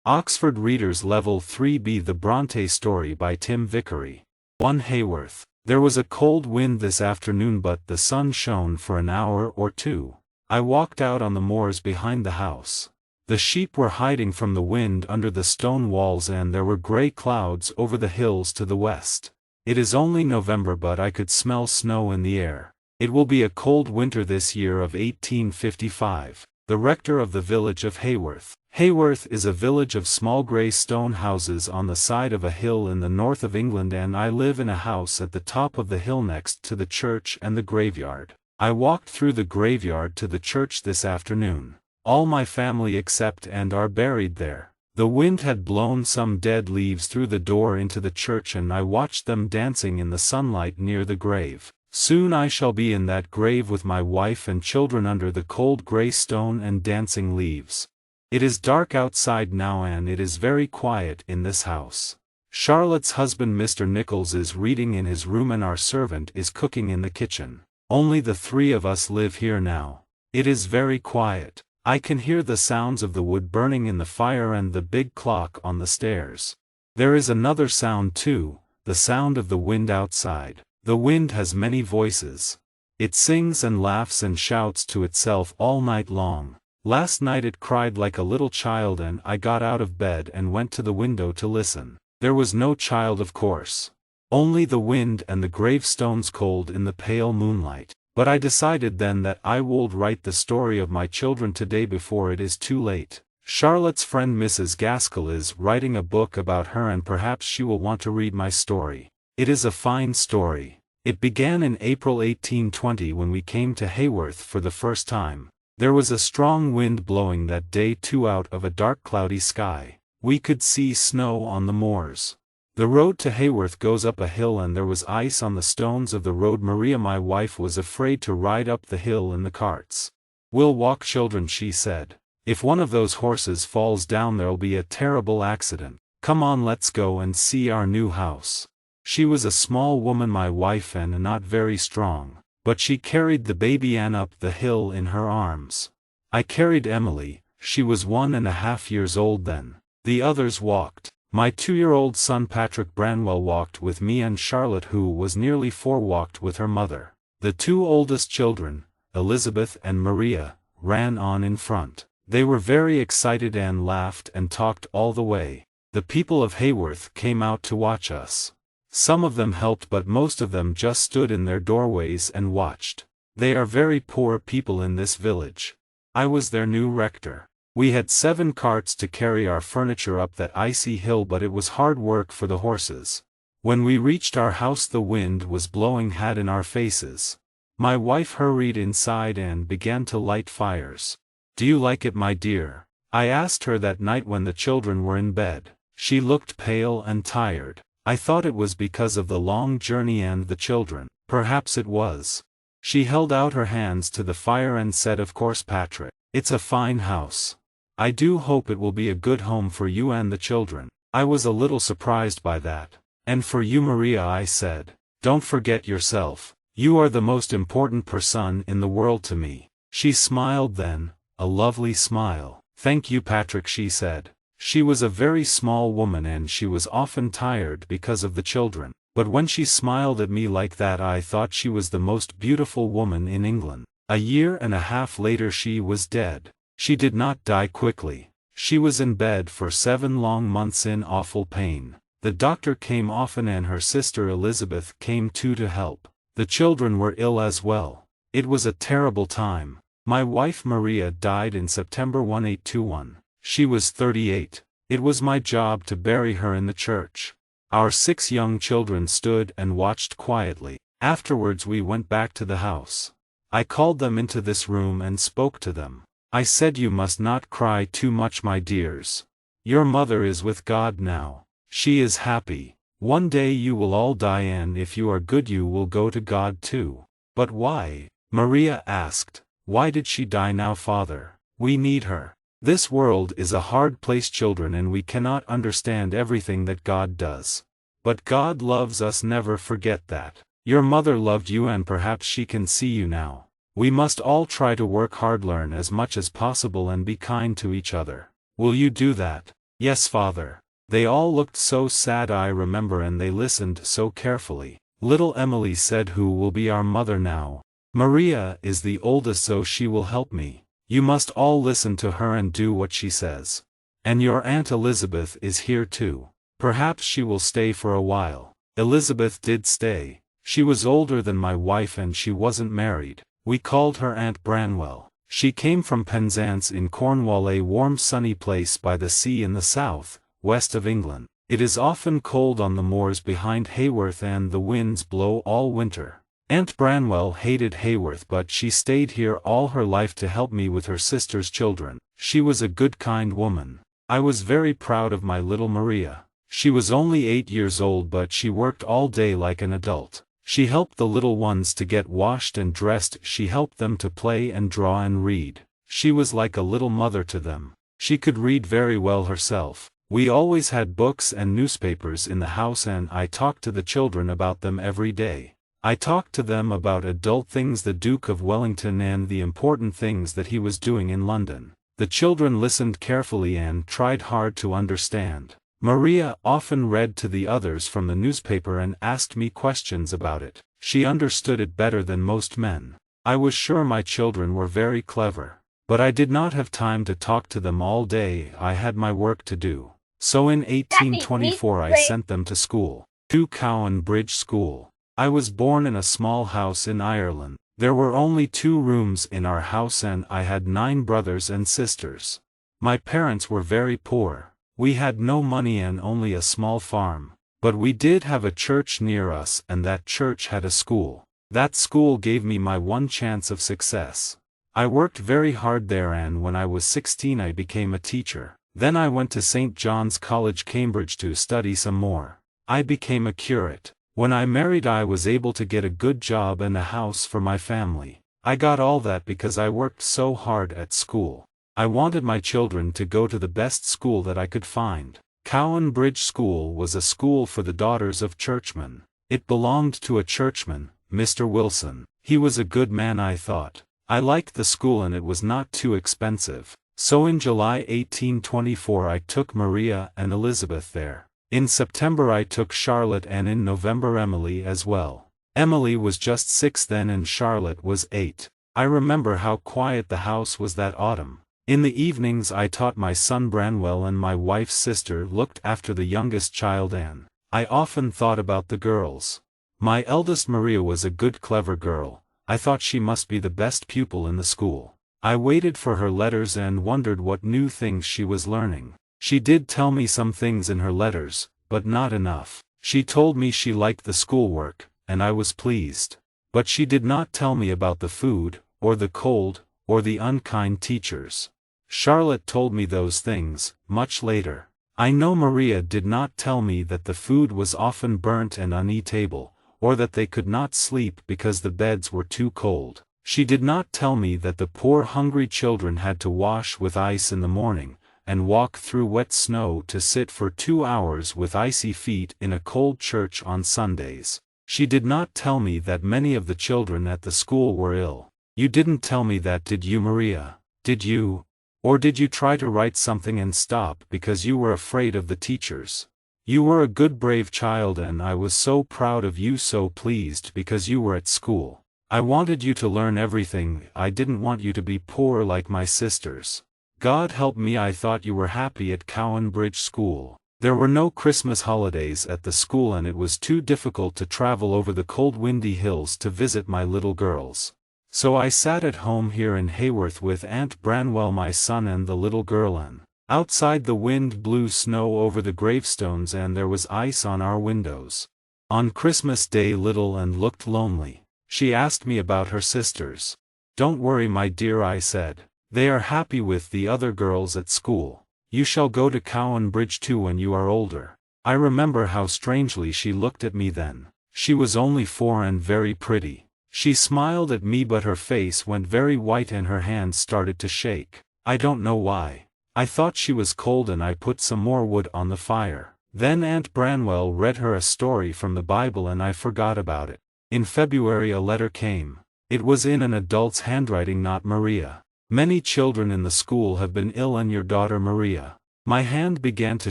Oxford Readers Level 3B The Bronte Story by Tim Vicary. 1 Haworth. There was a cold wind this afternoon, but the sun shone for an hour or two. I walked out on the moors behind the house. The sheep were hiding from the wind under the stone walls, and there were grey clouds over the hills to the west. It is only November, but I could smell snow in the air. It will be a cold winter this year of 1855. The rector of the village of Haworth. Haworth is a village of small grey stone houses on the side of a hill in the north of England, and I live in a house at the top of the hill next to the church and the graveyard. I walked through the graveyard to the church this afternoon. All my family except and are buried there. The wind had blown some dead leaves through the door into the church, and I watched them dancing in the sunlight near the grave. Soon I shall be in that grave with my wife and children under the cold grey stone and dancing leaves. It is dark outside now, and it is very quiet in this house. Charlotte's husband Mr. Nicholls is reading in his room, and our servant is cooking in the kitchen. Only the three of us live here now. It is very quiet. I can hear the sounds of the wood burning in the fire and the big clock on the stairs. There is another sound too, the sound of the wind outside. The wind has many voices. It sings and laughs and shouts to itself all night long. Last night it cried like a little child, and I got out of bed and went to the window to listen. There was no child, of course. Only the wind and the gravestones cold in the pale moonlight. But I decided then that I would write the story of my children today before it is too late. Charlotte's friend Mrs. Gaskell is writing a book about her, and perhaps she will want to read my story. It is a fine story. It began in April 1820 when we came to Haworth for the first time. There was a strong wind blowing that day too, out of a dark cloudy sky. We could see snow on the moors. The road to Haworth goes up a hill, and there was ice on the stones of the road. Maria, my wife, was afraid to ride up the hill in the carts. "We'll walk, children," she said. "If one of those horses falls down, there'll be a terrible accident. Come on, let's go and see our new house." She was a small woman, my wife, and not very strong, but she carried the baby Anne up the hill in her arms. I carried Emily. She was 1.5 years old then. The others walked. My 2-year-old son Patrick Branwell walked with me, and Charlotte, who was nearly 4, walked with her mother. The 2 oldest children, Elizabeth and Maria, ran on in front. They were very excited and laughed and talked all the way. The people of Haworth came out to watch us. Some of them helped, but most of them just stood in their doorways and watched. They are very poor people in this village. I was their new rector. We had 7 carts to carry our furniture up that icy hill, but it was hard work for the horses. When we reached our house, the wind was blowing hard in our faces. My wife hurried inside and began to light fires. "Do you like it, my dear?" I asked her that night when the children were in bed. She looked pale and tired. I thought it was because of the long journey and the children. Perhaps it was. She held out her hands to the fire and said, "Of course, Patrick. It's a fine house. I do hope it will be a good home for you and the children." I was a little surprised by that. "And for you, Maria," I said. "Don't forget yourself. You are the most important person in the world to me." She smiled then, a lovely smile. "Thank you, Patrick," she said. She was a very small woman, and she was often tired because of the children. But when she smiled at me like that, I thought she was the most beautiful woman in England. 1.5 years later she was dead. She did not die quickly. She was in bed for 7 long months in awful pain. The doctor came often, and her sister Elizabeth came too to help. The children were ill as well. It was a terrible time. My wife Maria died in September 1821. She was 38. It was my job to bury her in the church. Our 6 young children stood and watched quietly. Afterwards we went back to the house. I called them into this room and spoke to them. I said, "You must not cry too much, my dears. Your mother is with God now. She is happy. One day you will all die, and if you are good you will go to God too." "But why?" Maria asked. "Why did she die now, Father? We need her. This world is a hard place, children, and we cannot understand everything that God does. But God loves us, never forget that. Your mother loved you, and perhaps she can see you now. We must all try to work hard, learn as much as possible, and be kind to each other. Will you do that?" Yes, father. They all looked so sad, I remember, and they listened so carefully. Little Emily said, "Who will be our mother now?" "Maria is the oldest, so she will help me. You must all listen to her and do what she says. And your Aunt Elizabeth is here too. Perhaps she will stay for a while." Elizabeth did stay. She was older than my wife and she wasn't married. We called her Aunt Branwell. She came from Penzance in Cornwall, a warm sunny place by the sea in the south, west of England. It is often cold on the moors behind Haworth and the winds blow all winter. Aunt Branwell hated Haworth, but she stayed here all her life to help me with her sister's children. She was a good, kind woman. I was very proud of my little Maria. She was only 8 years old, but she worked all day like an adult. She helped the little ones to get washed and dressed, she helped them to play and draw and read. She was like a little mother to them. She could read very well herself. We always had books and newspapers in the house, and I talked to the children about them every day. I talked to them about adult things, the Duke of Wellington, and the important things that he was doing in London. The children listened carefully and tried hard to understand. Maria often read to the others from the newspaper and asked me questions about it. She understood it better than most men. I was sure my children were very clever. But I did not have time to talk to them all day, I had my work to do. So in 1824 I sent them to school. To Cowan Bridge School. I was born in a small house in Ireland. There were only 2 rooms in our house and I had 9 brothers and sisters. My parents were very poor. We had no money and only a small farm. But we did have a church near us, and that church had a school. That school gave me my one chance of success. I worked very hard there, and when I was 16 I became a teacher. Then I went to St. John's College, Cambridge to study some more. I became a curate. When I married I was able to get a good job and a house for my family. I got all that because I worked so hard at school. I wanted my children to go to the best school that I could find. Cowan Bridge School was a school for the daughters of churchmen. It belonged to a churchman, Mr. Wilson. He was a good man, I thought. I liked the school and it was not too expensive. So in July 1824 I took Maria and Elizabeth there. In September I took Charlotte, and in November Emily as well. Emily was just 6 then and Charlotte was 8. I remember how quiet the house was that autumn. In the evenings I taught my son Branwell, and my wife's sister looked after the youngest child Anne. I often thought about the girls. My eldest Maria was a good, clever girl. I thought she must be the best pupil in the school. I waited for her letters and wondered what new things she was learning. She did tell me some things in her letters, but not enough. She told me she liked the schoolwork, and I was pleased. But she did not tell me about the food, or the cold, or the unkind teachers. Charlotte told me those things, much later. I know Maria did not tell me that the food was often burnt and uneatable, or that they could not sleep because the beds were too cold. She did not tell me that the poor hungry children had to wash with ice in the morning, and walk through wet snow to sit for 2 hours with icy feet in a cold church on Sundays. She did not tell me that many of the children at the school were ill. You didn't tell me that, did you, Maria? Did you? Or did you try to write something and stop because you were afraid of the teachers? You were a good, brave child, and I was so proud of you, so pleased because you were at school. I wanted you to learn everything. I didn't want you to be poor like my sisters. God help me, I thought you were happy at Cowan Bridge School. There were no Christmas holidays at the school, and it was too difficult to travel over the cold, windy hills to visit my little girls. So I sat at home here in Haworth with Aunt Branwell, my son, and the little girl Anne. Outside the wind blew snow over the gravestones and there was ice on our windows. On Christmas Day little Anne looked lonely. She asked me about her sisters. "Don't worry, my dear," I said. "They are happy with the other girls at school. You shall go to Cowan Bridge too when you are older." I remember how strangely she looked at me then. She was only 4 and very pretty. She smiled at me, but her face went very white and her hands started to shake. I don't know why. I thought she was cold and I put some more wood on the fire. Then Aunt Branwell read her a story from the Bible and I forgot about it. In February a letter came. It was in an adult's handwriting, not Maria. "Many children in the school have been ill and your daughter Maria My hand began to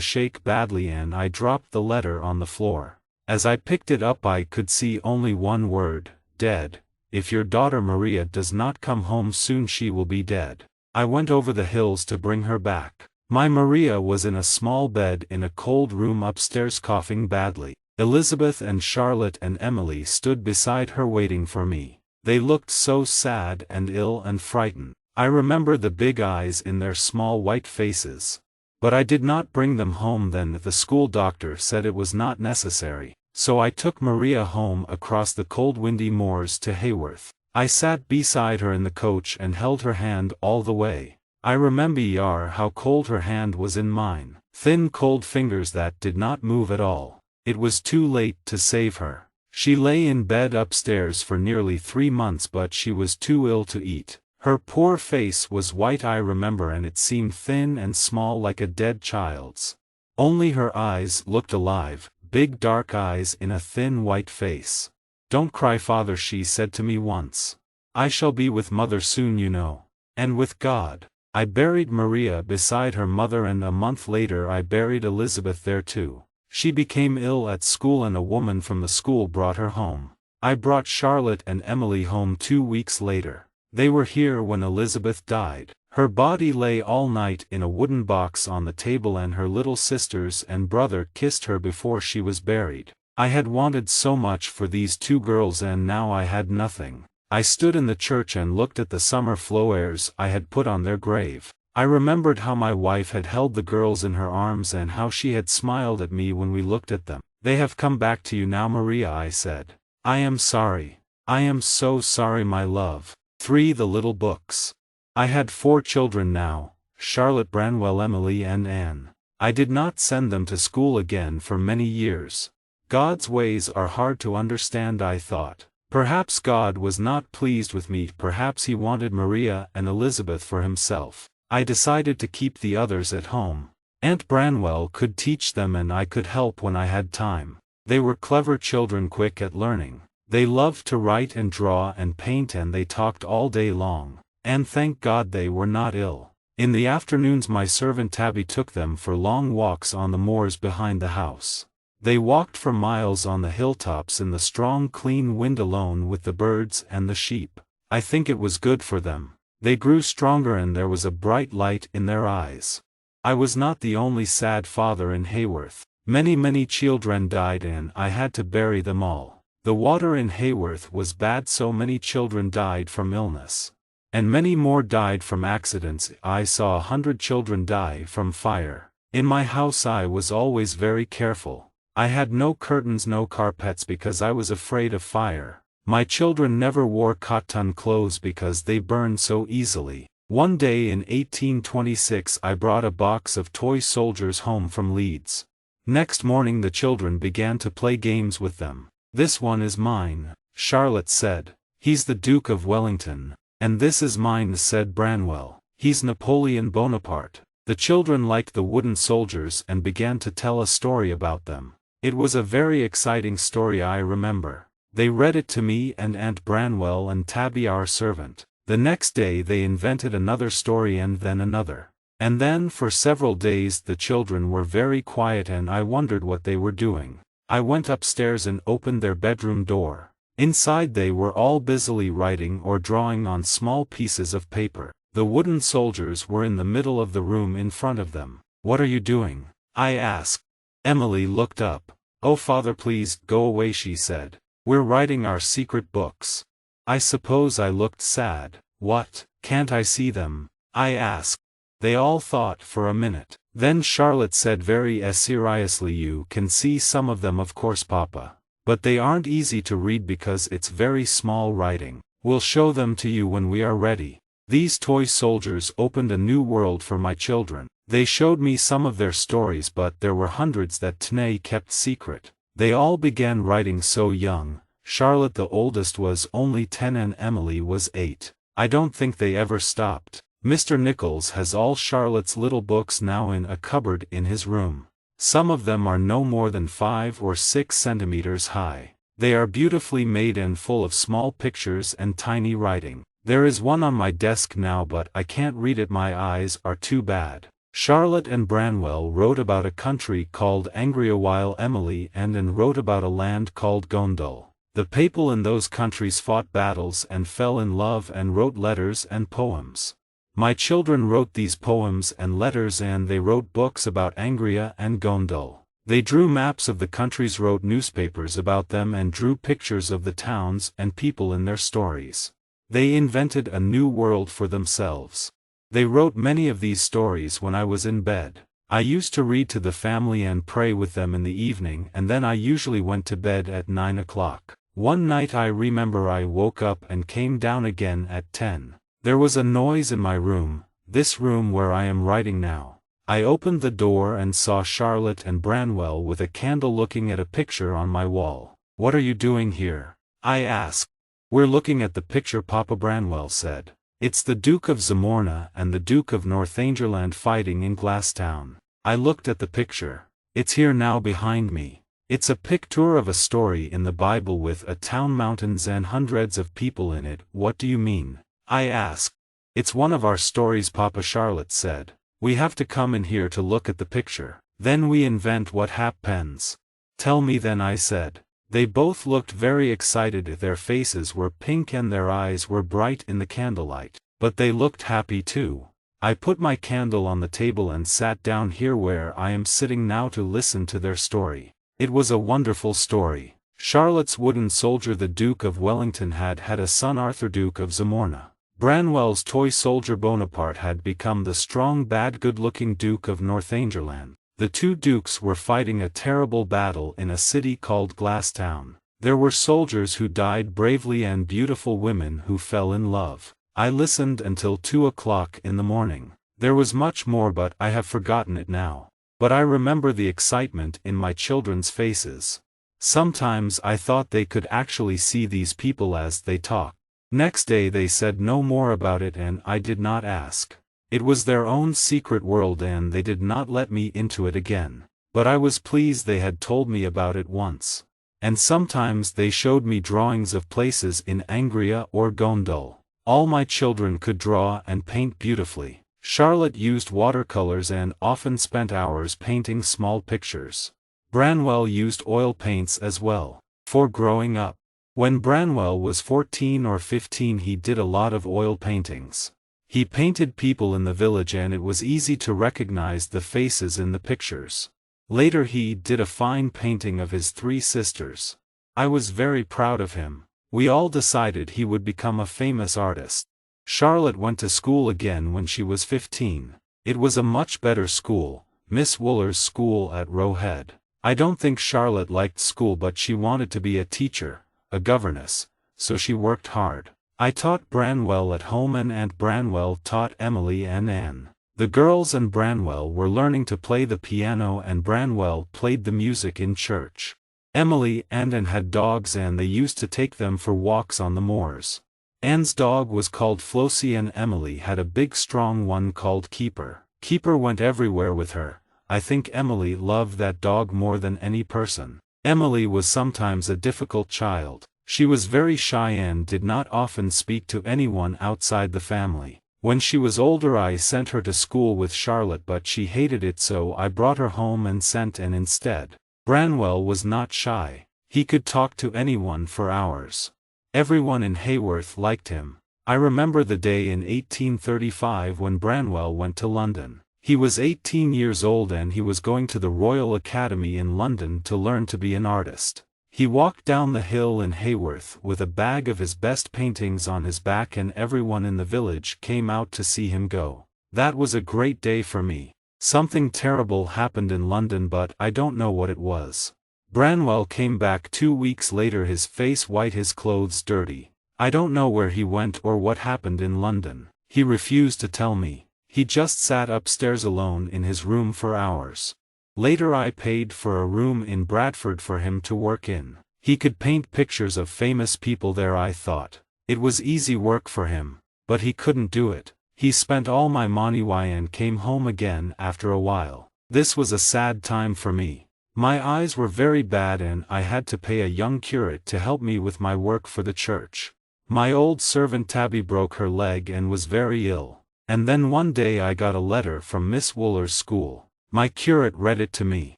shake badly and I dropped the letter on the floor. As I picked it up I could see only one word, dead. If your daughter Maria does not come home soon she will be dead. I went over the hills to bring her back. My Maria was in a small bed in a cold room upstairs coughing badly. Elizabeth and Charlotte and Emily stood beside her waiting for me. They looked so sad and ill and frightened. I remember the big eyes in their small white faces. But I did not bring them home then. The school doctor said it was not necessary, so I took Maria home across the cold windy moors to Haworth. I sat beside her in the coach and held her hand all the way. I remember how cold her hand was in mine, thin cold fingers that did not move at all. It was too late to save her. She lay in bed upstairs for nearly 3 months but she was too ill to eat. Her poor face was white I remember and it seemed thin and small like a dead child's. Only her eyes looked alive, big dark eyes in a thin white face. "Don't cry father," she said to me once. "I shall be with mother soon you know. And with God." I buried Maria beside her mother and a month later I buried Elizabeth there too. She became ill at school and a woman from the school brought her home. I brought Charlotte and Emily home 2 weeks later. They were here when Elizabeth died. Her body lay all night in a wooden box on the table and her little sisters and brother kissed her before she was buried. I had wanted so much for these 2 girls and now I had nothing. I stood in the church and looked at the summer flowers I had put on their grave. I remembered how my wife had held the girls in her arms and how she had smiled at me when we looked at them. "They have come back to you now Maria," I said. "I am sorry. I am so sorry my love." 3. The Little Books. I had 4 children now, Charlotte, Branwell, Emily and Anne. I did not send them to school again for many years. God's ways are hard to understand I thought. Perhaps God was not pleased with me, perhaps he wanted Maria and Elizabeth for himself. I decided to keep the others at home. Aunt Branwell could teach them and I could help when I had time. They were clever children, quick at learning. They loved to write and draw and paint and they talked all day long. And thank God they were not ill. In the afternoons my servant Tabby took them for long walks on the moors behind the house. They walked for miles on the hilltops in the strong clean wind alone with the birds and the sheep. I think it was good for them. They grew stronger and there was a bright light in their eyes. I was not the only sad father in Haworth. Many children died and I had to bury them all. The water in Haworth was bad, so many children died from illness. And many more died from accidents. I saw 100 children die from fire. In my house I was always very careful. I had no curtains, no carpets because I was afraid of fire. My children never wore cotton clothes because they burned so easily. One day in 1826 I brought a box of toy soldiers home from Leeds. Next morning the children began to play games with them. "This one is mine," Charlotte said. "He's the Duke of Wellington." "And this is mine," said Branwell. "He's Napoleon Bonaparte." The children liked the wooden soldiers and began to tell a story about them. It was a very exciting story I remember. They read it to me and Aunt Branwell and Tabby our servant. The next day they invented another story and then another. And then for several days the children were very quiet and I wondered what they were doing. I went upstairs and opened their bedroom door. Inside they were all busily writing or drawing on small pieces of paper. The wooden soldiers were in the middle of the room in front of them. "What are you doing?" I asked. Emily looked up. "Oh father, please go away," she said. "We're writing our secret books." I suppose I looked sad. "What, can't I see them?" I asked. They all thought for a minute. Then Charlotte said very seriously, "You can see some of them of course papa. But they aren't easy to read because it's very small writing. We'll show them to you when we are ready." These toy soldiers opened a new world for my children. They showed me some of their stories but there were hundreds that Tnay kept secret. They all began writing so young. Charlotte the oldest was only 10 and Emily was 8. I don't think they ever stopped. Mr. Nicholls has all Charlotte's little books now in a cupboard in his room. Some of them are no more than 5 or 6 centimeters high. They are beautifully made and full of small pictures and tiny writing. There is one on my desk now but I can't read it, my eyes are too bad. Charlotte and Branwell wrote about a country called Angria while Emily and Anne wrote about a land called Gondal. The people in those countries fought battles and fell in love and wrote letters and poems. My children wrote these poems and letters and they wrote books about Angria and Gondal. They drew maps of the countries, wrote newspapers about them and drew pictures of the towns and people in their stories. They invented a new world for themselves. They wrote many of these stories when I was in bed. I used to read to the family and pray with them in the evening and then I usually went to bed at 9 o'clock. One night I remember I woke up and came down again at 10. There was a noise in my room, this room where I am writing now. I opened the door and saw Charlotte and Branwell with a candle looking at a picture on my wall. "What are you doing here?" I asked. "We're looking at the picture," Papa Branwell said. "It's the Duke of Zamorna and the Duke of Northumberland fighting in Glasstown." I looked at the picture. "It's here now behind me. It's a picture of a story in the Bible with a town, mountains and hundreds of people in it." "What do you mean?" I asked. "It's one of our stories," Papa Charlotte said. "We have to come in here to look at the picture. Then we invent what happens." "Tell me then," I said. They both looked very excited. Their faces were pink and their eyes were bright in the candlelight. But they looked happy too. I put my candle on the table and sat down here where I am sitting now to listen to their story. It was a wonderful story. Charlotte's wooden soldier, the Duke of Wellington, had a son, Arthur, Duke of Zamorna. Branwell's toy soldier Bonaparte had become the strong, bad, good-looking Duke of Northumberland. The two dukes were fighting a terrible battle in a city called Glasstown. There were soldiers who died bravely and beautiful women who fell in love. I listened until 2 o'clock in the morning. There was much more but I have forgotten it now. But I remember the excitement in my children's faces. Sometimes I thought they could actually see these people as they talked. Next day they said no more about it and I did not ask. It was their own secret world and they did not let me into it again. But I was pleased they had told me about it once. And sometimes they showed me drawings of places in Angria or Gondal. All my children could draw and paint beautifully. Charlotte used watercolors and often spent hours painting small pictures. Branwell used oil paints as well. For growing up. When Branwell was 14 or 15 he did a lot of oil paintings. He painted people in the village and it was easy to recognize the faces in the pictures. Later he did a fine painting of his 3 sisters. I was very proud of him. We all decided he would become a famous artist. Charlotte went to school again when she was 15. It was a much better school, Miss Wooler's school at Roe Head. I don't think Charlotte liked school but she wanted to be a teacher, a governess, so she worked hard. I taught Branwell at home and Aunt Branwell taught Emily and Anne. The girls and Branwell were learning to play the piano and Branwell played the music in church. Emily and Anne had dogs and they used to take them for walks on the moors. Anne's dog was called Flossie and Emily had a big strong one called Keeper. Keeper went everywhere with her. I think Emily loved that dog more than any person. Emily was sometimes a difficult child. She was very shy and did not often speak to anyone outside the family. When she was older I sent her to school with Charlotte but she hated it so I brought her home and sent Anne instead. Branwell was not shy. He could talk to anyone for hours. Everyone in Haworth liked him. I remember the day in 1835 when Branwell went to London. He was 18 years old and he was going to the Royal Academy in London to learn to be an artist. He walked down the hill in Haworth with a bag of his best paintings on his back and everyone in the village came out to see him go. That was a great day for me. Something terrible happened in London but I don't know what it was. Branwell came back 2 weeks later, his face white, his clothes dirty. I don't know where he went or what happened in London. He refused to tell me. He just sat upstairs alone in his room for hours. Later I paid for a room in Bradford for him to work in. He could paint pictures of famous people there. I thought it was easy work for him, but he couldn't do it. He spent all my money and came home again after a while. This was a sad time for me. My eyes were very bad and I had to pay a young curate to help me with my work for the church. My old servant Tabby broke her leg and was very ill. And then one day I got a letter from Miss Wooler's school. My curate read it to me.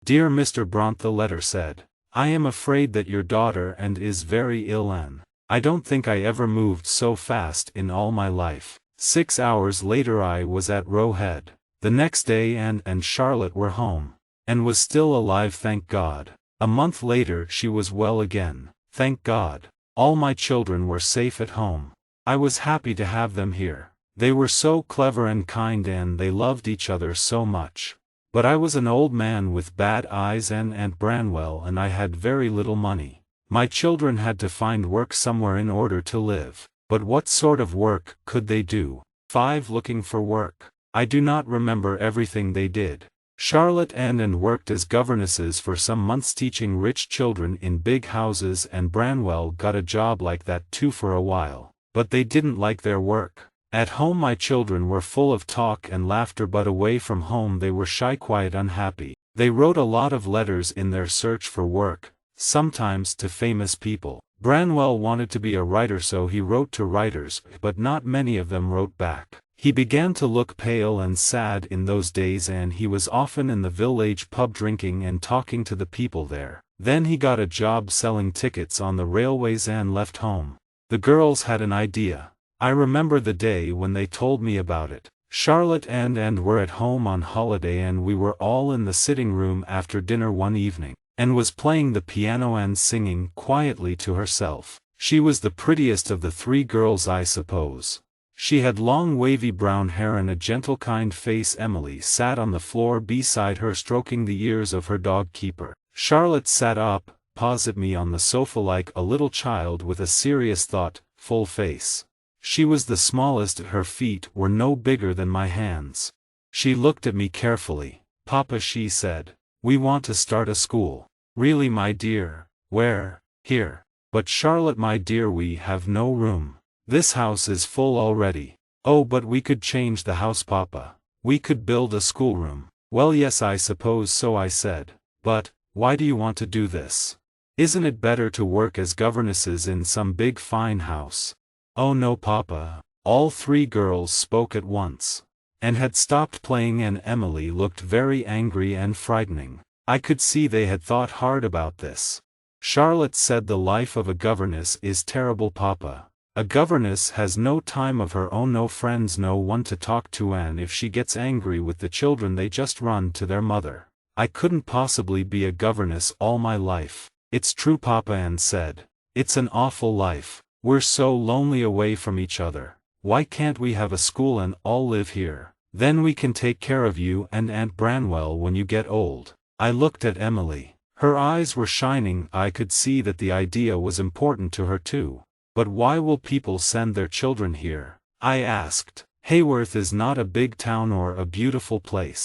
"Dear Mr. Bronte," the letter said, "I am afraid that your daughter and is very ill and I don't think I ever moved so fast in all my life." 6 hours later I was at Roe Head. The next day Anne and Charlotte were home. Anne was still alive, thank God. A month later she was well again, thank God. All my children were safe at home. I was happy to have them here. They were so clever and kind and they loved each other so much. But I was an old man with bad eyes and Aunt Branwell and I had very little money. My children had to find work somewhere in order to live. But what sort of work could they do? 5 looking for work. I do not remember everything they did. Charlotte and Anne worked as governesses for some months teaching rich children in big houses, and Branwell got a job like that too for a while. But they didn't like their work. At home my children were full of talk and laughter, but away from home they were shy, quiet, unhappy. They wrote a lot of letters in their search for work, sometimes to famous people. Branwell wanted to be a writer, so he wrote to writers, but not many of them wrote back. He began to look pale and sad in those days, and he was often in the village pub drinking and talking to the people there. Then he got a job selling tickets on the railways and left home. The girls had an idea. I remember the day when they told me about it. Charlotte and Anne were at home on holiday and we were all in the sitting room after dinner one evening. Anne was playing the piano and singing quietly to herself. She was the prettiest of the 3 girls, I suppose. She had long wavy brown hair and a gentle, kind face. Emily sat on the floor beside her, stroking the ears of her dog Keeper. Charlotte sat up, paws at me on the sofa like a little child with a serious, thoughtful face. She was the smallest. Her feet were no bigger than my hands. She looked at me carefully. "Papa," she said, "we want to start a school." "Really, my dear? Where?" "Here." "But Charlotte, my dear, we have no room. This house is full already." "Oh, but we could change the house, Papa. We could build a schoolroom." "Well, yes, I suppose so," I said. "But, why do you want to do this? Isn't it better to work as governesses in some big fine house?" "Oh no, Papa." All 3 girls spoke at once. Anne had stopped playing and Emily looked very angry and frightening. I could see they had thought hard about this. Charlotte said, "The life of a governess is terrible, Papa. A governess has no time of her own, no friends, no one to talk to, and if she gets angry with the children they just run to their mother. I couldn't possibly be a governess all my life." "It's true, Papa," Anne said. "It's an awful life. We're so lonely away from each other. Why can't we have a school and all live here? Then we can take care of you and Aunt Branwell when you get old." I looked at Emily. Her eyes were shining. I could see that the idea was important to her too. "But why will people send their children here?" I asked. "Haworth is not a big town or a beautiful place.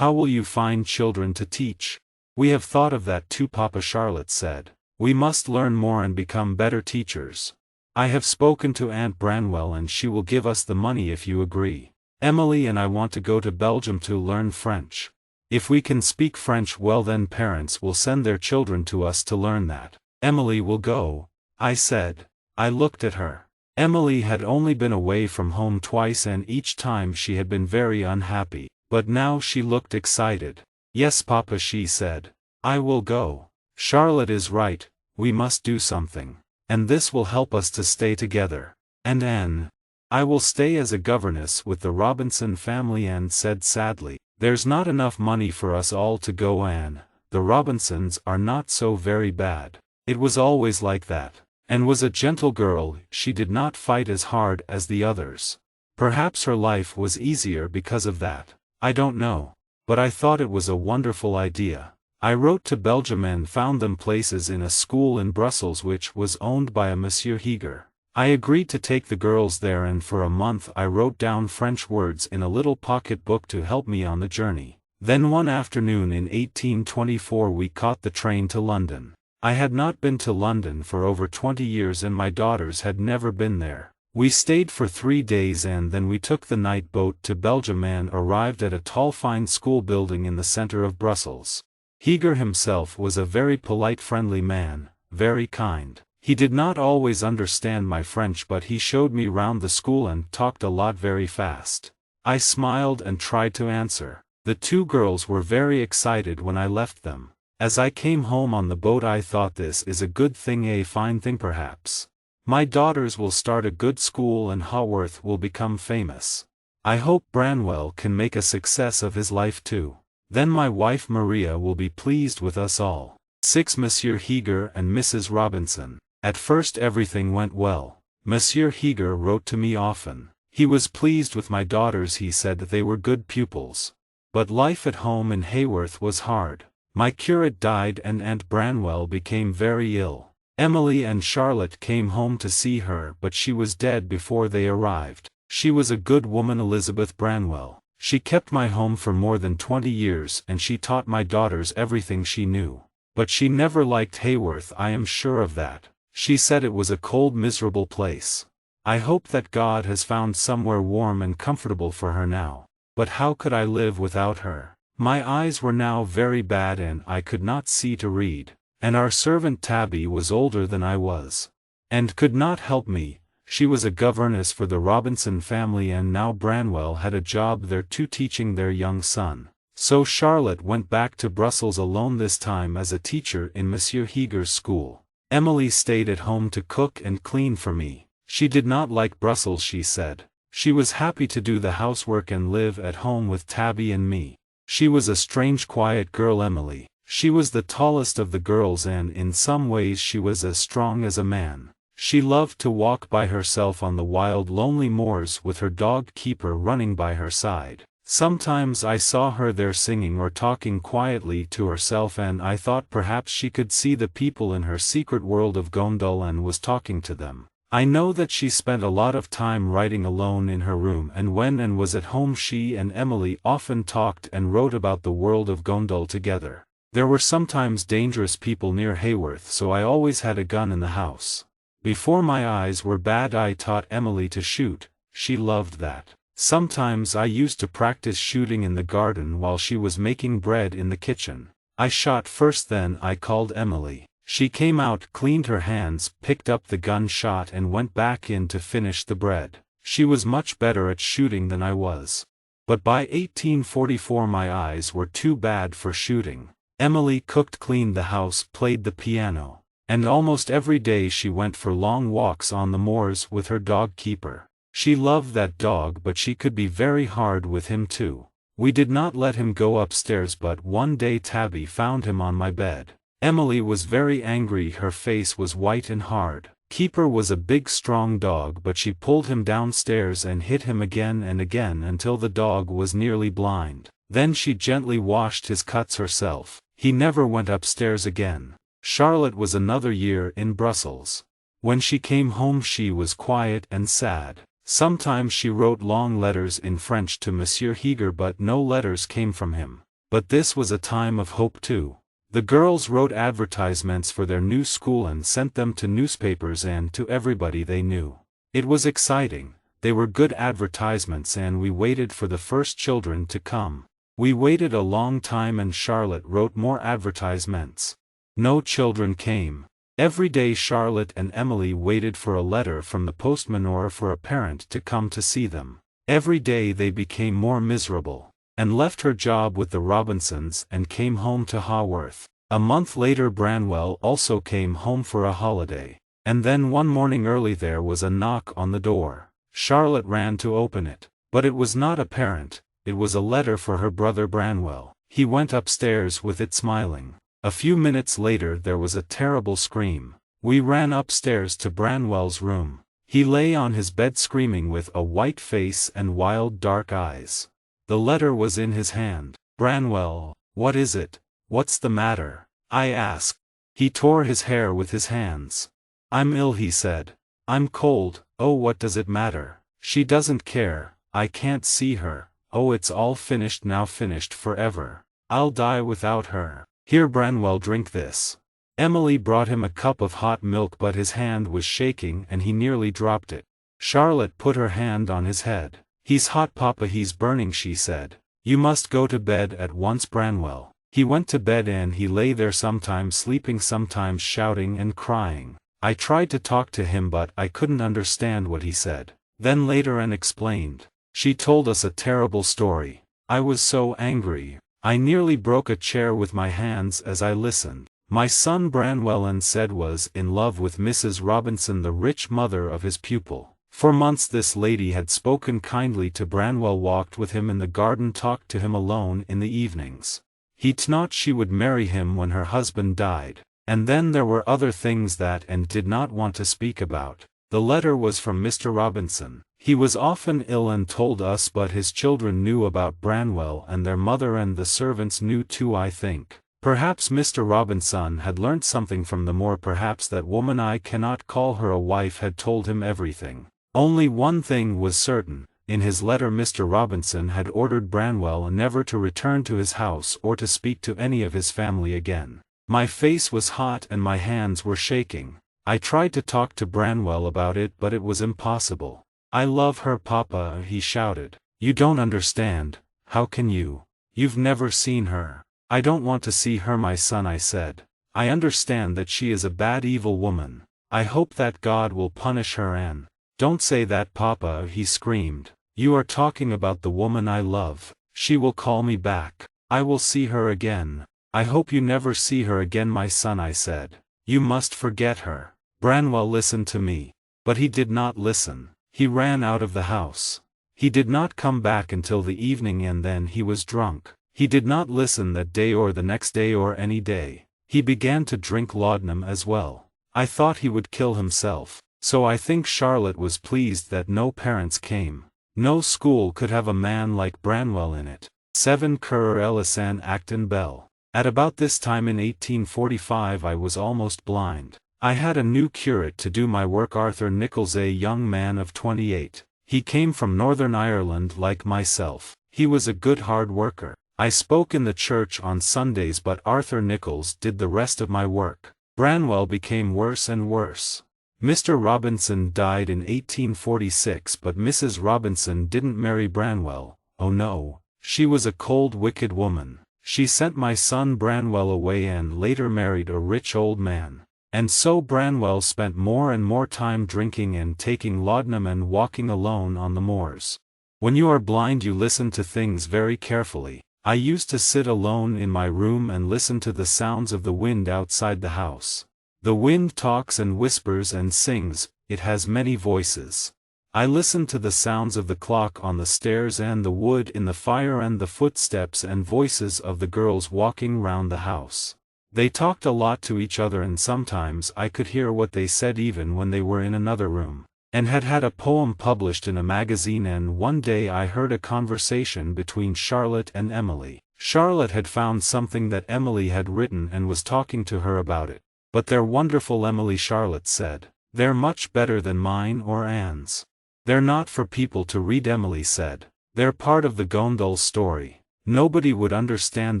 How will you find children to teach?" "We have thought of that too, Papa," Charlotte said. "We must learn more and become better teachers. I have spoken to Aunt Branwell and she will give us the money if you agree. Emily and I want to go to Belgium to learn French. If we can speak French well, then parents will send their children to us to learn that." "Emily will go," I said. I looked at her. Emily had only been away from home twice and each time she had been very unhappy, but now she looked excited. "Yes, Papa," she said. "I will go. Charlotte is right, we must do something. And this will help us to stay together. And Anne." "I will stay as a governess with the Robinson family," Anne said sadly. "There's not enough money for us all to go, Anne. The Robinsons are not so very bad. It was always like that. Anne was a gentle girl, she did not fight as hard as the others. Perhaps her life was easier because of that. I don't know. But I thought it was a wonderful idea. I wrote to Belgium and found them places in a school in Brussels which was owned by a Monsieur Héger. I agreed to take the girls there, and for a month I wrote down French words in a little pocket book to help me on the journey. Then one afternoon in 1824 we caught the train to London. I had not been to London for over 20 years and my daughters had never been there. We stayed for 3 days and then we took the night boat to Belgium and arrived at a tall fine school building in the center of Brussels. Héger himself was a very polite, friendly man, very kind. He did not always understand my French, but he showed me round the school and talked a lot very fast. I smiled and tried to answer. The two girls were very excited when I left them. As I came home on the boat I thought this is a good thing, a fine thing perhaps. My daughters will start a good school and Haworth will become famous. I hope Branwell can make a success of his life too. Then my wife Maria will be pleased with us all. 6. Monsieur Héger and Mrs. Robinson. At first everything went well. Monsieur Héger wrote to me often. He was pleased with my daughters, he said that they were good pupils. But life at home in Haworth was hard. My curate died and Aunt Branwell became very ill. Emily and Charlotte came home to see her, but she was dead before they arrived. She was a good woman, Elizabeth Branwell. She kept my home for more than 20 years and she taught my daughters everything she knew. But she never liked Haworth, I am sure of that. She said it was a cold, miserable place. I hope that God has found somewhere warm and comfortable for her now. But how could I live without her? My eyes were now very bad and I could not see to read. And our servant Tabby was older than I was, and could not help me. She was a governess for the Robinson family and now Branwell had a job there too, teaching their young son. So Charlotte went back to Brussels alone, this time as a teacher in Monsieur Héger's school. Emily stayed at home to cook and clean for me. She did not like Brussels, she said. She was happy to do the housework and live at home with Tabby and me. She was a strange, quiet girl, Emily. She was the tallest of the girls and in some ways she was as strong as a man. She loved to walk by herself on the wild, lonely moors with her dog Keeper running by her side. Sometimes I saw her there singing or talking quietly to herself and I thought perhaps she could see the people in her secret world of Gondal and was talking to them. I know that she spent a lot of time writing alone in her room, and when and was at home she and Emily often talked and wrote about the world of Gondal together. There were sometimes dangerous people near Haworth, so I always had a gun in the house. Before my eyes were bad I taught Emily to shoot. She loved that. Sometimes I used to practice shooting in the garden while she was making bread in the kitchen. I shot first, then I called Emily. She came out, cleaned her hands, picked up the gun, shot and went back in to finish the bread. She was much better at shooting than I was. But by 1844 my eyes were too bad for shooting. Emily cooked, cleaned the house, played the piano. And almost every day she went for long walks on the moors with her dog Keeper. She loved that dog, but she could be very hard with him too. We did not let him go upstairs, but one day Tabby found him on my bed. Emily was very angry, her face was white and hard. Keeper was a big strong dog, but she pulled him downstairs and hit him again and again until the dog was nearly blind. Then she gently washed his cuts herself. He never went upstairs again. Charlotte was another year in Brussels. When she came home she was quiet and sad. Sometimes she wrote long letters in French to Monsieur Héger, but no letters came from him. But this was a time of hope too. The girls wrote advertisements for their new school and sent them to newspapers and to everybody they knew. It was exciting. They were good advertisements and we waited for the first children to come. We waited a long time and Charlotte wrote more advertisements. No children came. Every day Charlotte and Emily waited for a letter from the postman or for a parent to come to see them. Every day they became more miserable, and left her job with the Robinsons and came home to Haworth. A month later Branwell also came home for a holiday. And then one morning early there was a knock on the door. Charlotte ran to open it. But it was not a parent, it was a letter for her brother Branwell. He went upstairs with it smiling. A few minutes later there was a terrible scream. We ran upstairs to Branwell's room. He lay on his bed screaming with a white face and wild dark eyes. The letter was in his hand. "Branwell, what is it? What's the matter?" I asked. He tore his hair with his hands. "I'm ill," he said. "I'm cold." "Oh, what does it matter? She doesn't care. I can't see her. Oh, it's all finished now, finished forever. I'll die without her. Here, Branwell, drink this." Emily brought him a cup of hot milk, but his hand was shaking and he nearly dropped it. Charlotte put her hand on his head. "He's hot, Papa, he's burning," she said. "You must go to bed at once, Branwell." He went to bed and he lay there, sometimes sleeping, sometimes shouting and crying. I tried to talk to him but I couldn't understand what he said. Then later Anne explained. She told us a terrible story. I was so angry. I nearly broke a chair with my hands as I listened. My son Branwell said was in love with Mrs. Robinson, the rich mother of his pupil. For months this lady had spoken kindly to Branwell, walked with him in the garden, talked to him alone in the evenings. He thought she would marry him when her husband died. And then there were other things that and did not want to speak about. The letter was from Mr. Robinson. He was often ill and told us, but his children knew about Branwell and their mother, and the servants knew too, I think. Perhaps Mr. Robinson had learnt something from them, or perhaps that woman, I cannot call her a wife, had told him everything. Only one thing was certain. In his letter Mr. Robinson had ordered Branwell never to return to his house or to speak to any of his family again. My face was hot and my hands were shaking. I tried to talk to Branwell about it, but it was impossible. "I love her, Papa," he shouted. "You don't understand. How can you? You've never seen her." "I don't want to see her, my son," I said. "I understand that she is a bad, evil woman. I hope that God will punish her, and—" "Don't say that, Papa," he screamed. "You are talking about the woman I love. She will call me back. I will see her again." "I hope you never see her again, my son," I said. "You must forget her." Branwell listened to me. But he did not listen. He ran out of the house. He did not come back until the evening, and then he was drunk. He did not listen that day or the next day or any day. He began to drink laudanum as well. I thought he would kill himself. So I think Charlotte was pleased that no parents came. No school could have a man like Branwell in it. 7 Currer, Ellis and Acton, Bell. At about this time in 1845 I was almost blind. I had a new curate to do my work, Arthur Nicholls, a young man of 28. He came from Northern Ireland like myself. He was a good hard worker. I spoke in the church on Sundays, but Arthur Nicholls did the rest of my work. Branwell became worse and worse. Mr. Robinson died in 1846, but Mrs. Robinson didn't marry Branwell. Oh no, she was a cold, wicked woman. She sent my son Branwell away and later married a rich old man. And so Branwell spent more and more time drinking and taking laudanum and walking alone on the moors. When you are blind you listen to things very carefully. I used to sit alone in my room and listen to the sounds of the wind outside the house. The wind talks and whispers and sings, it has many voices. I listened to the sounds of the clock on the stairs and the wood in the fire and the footsteps and voices of the girls walking round the house. They talked a lot to each other, and sometimes I could hear what they said even when they were in another room. And had a poem published in a magazine, and one day I heard a conversation between Charlotte and Emily. Charlotte had found something that Emily had written and was talking to her about it. "But they're wonderful, Emily," Charlotte said. "They're much better than mine or Anne's." "They're not for people to read," Emily said. "They're part of the Gondel story. Nobody would understand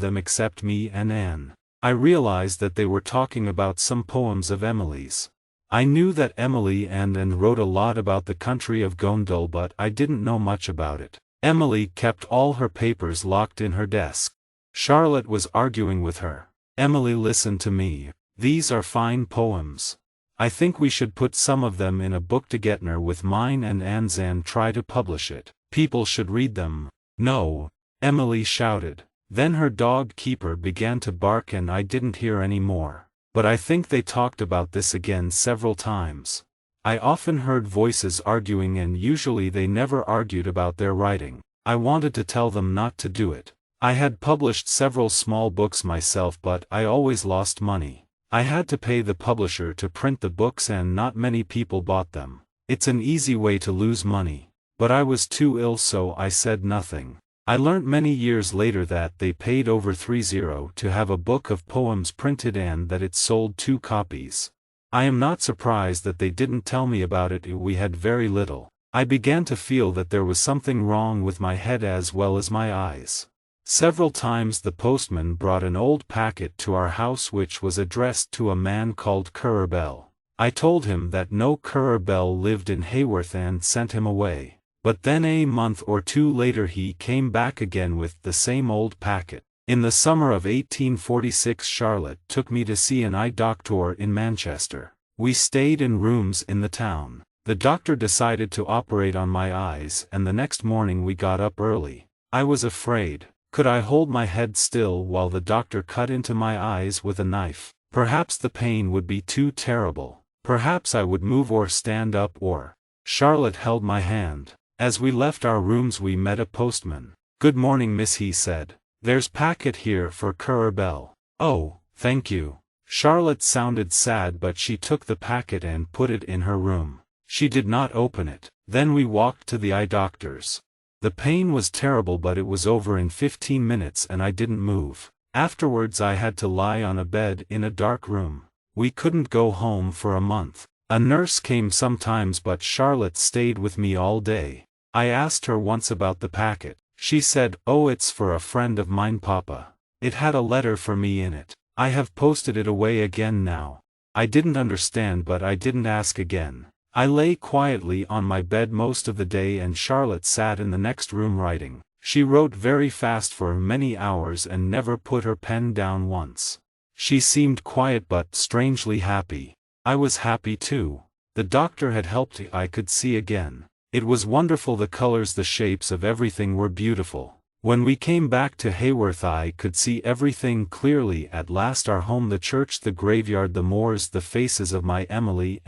them except me and Anne." I realized that they were talking about some poems of Emily's. I knew that Emily and wrote a lot about the country of Gondel, but I didn't know much about it. Emily kept all her papers locked in her desk. Charlotte was arguing with her. Emily listened to me. "These are fine poems. I think we should put some of them in a book together with mine and Anne's and try to publish it. People should read them." "No," Emily shouted. Then her dog Keeper began to bark and I didn't hear any more. But I think they talked about this again several times. I often heard voices arguing, and usually they never argued about their writing. I wanted to tell them not to do it. I had published several small books myself, but I always lost money. I had to pay the publisher to print the books and not many people bought them. It's an easy way to lose money. But I was too ill, so I said nothing. I learnt many years later that they paid over $30 to have a book of poems printed and that it sold 2 copies. I am not surprised that they didn't tell me about it. We had very little. I began to feel that there was something wrong with my head as well as my eyes. Several times the postman brought an old packet to our house which was addressed to a man called Currer Bell. I told him that no Currer Bell lived in Haworth and sent him away. But then a month or 2 later he came back again with the same old packet. In the summer of 1846 Charlotte took me to see an eye doctor in Manchester. We stayed in rooms in the town. The doctor decided to operate on my eyes, and the next morning we got up early. I was afraid. Could I hold my head still while the doctor cut into my eyes with a knife? Perhaps the pain would be too terrible. Perhaps I would move or stand up or... Charlotte held my hand. As we left our rooms we met a postman. "Good morning, miss," he said. "There's packet here for Currer." "Oh, thank you." Charlotte sounded sad, but she took the packet and put it in her room. She did not open it. Then we walked to the eye doctor's. The pain was terrible, but it was over in 15 minutes and I didn't move. Afterwards I had to lie on a bed in a dark room. We couldn't go home for a month. A nurse came sometimes, but Charlotte stayed with me all day. I asked her once about the packet. She said, "Oh, it's for a friend of mine, Papa. It had a letter for me in it. I have posted it away again now." I didn't understand, but I didn't ask again. I lay quietly on my bed most of the day and Charlotte sat in the next room writing. She wrote very fast for many hours and never put her pen down once. She seemed quiet but strangely happy. I was happy too. The doctor had helped. I could see again. It was wonderful. The colors, the shapes of everything were beautiful. When we came back to Haworth I could see everything clearly at last: our home, the church, the graveyard, the moors, the faces of my Emily